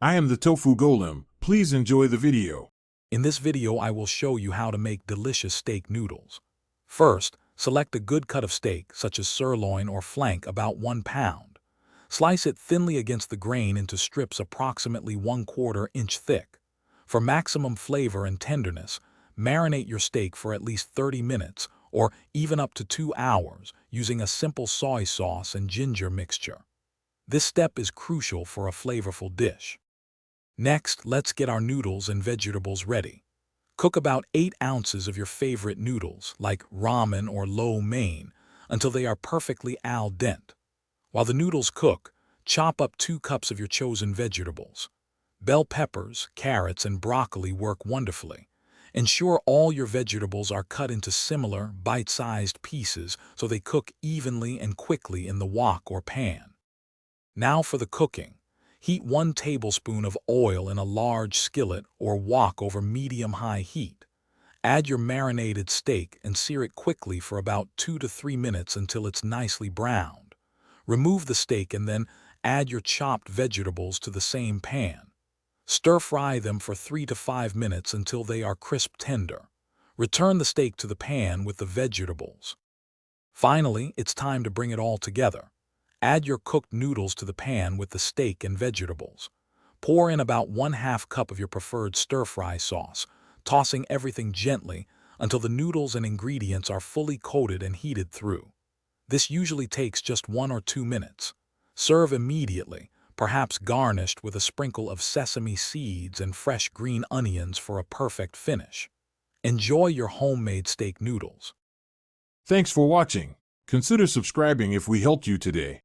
I am the Tofu Golem. Please enjoy the video. In this video, I will show you how to make delicious steak noodles. First, select a good cut of steak, such as sirloin or flank, about 1 pound. Slice it thinly against the grain into strips approximately 1/4 inch thick. For maximum flavor and tenderness, marinate your steak for at least 30 minutes or even up to 2 hours using a simple soy sauce and ginger mixture. This step is crucial for a flavorful dish. Next, let's get our noodles and vegetables ready. Cook about 8 ounces of your favorite noodles, like ramen or lo mein, until they are perfectly al dente. While the noodles cook, chop up 2 cups of your chosen vegetables. Bell peppers, carrots, and broccoli work wonderfully. Ensure all your vegetables are cut into similar, bite-sized pieces so they cook evenly and quickly in the wok or pan. Now for the cooking. Heat 1 tablespoon of oil in a large skillet or wok over medium-high heat. Add your marinated steak and sear it quickly for about 2 to 3 minutes until it's nicely browned. Remove the steak and then add your chopped vegetables to the same pan. Stir-fry them for 3 to 5 minutes until they are crisp tender. Return the steak to the pan with the vegetables. Finally, it's time to bring it all together. Add your cooked noodles to the pan with the steak and vegetables. Pour in about 1/2 cup of your preferred stir-fry sauce, tossing everything gently until the noodles and ingredients are fully coated and heated through. This usually takes just 1 or 2 minutes. Serve immediately, perhaps garnished with a sprinkle of sesame seeds and fresh green onions for a perfect finish. Enjoy your homemade steak noodles. Thanks for watching. Consider subscribing if we helped you today.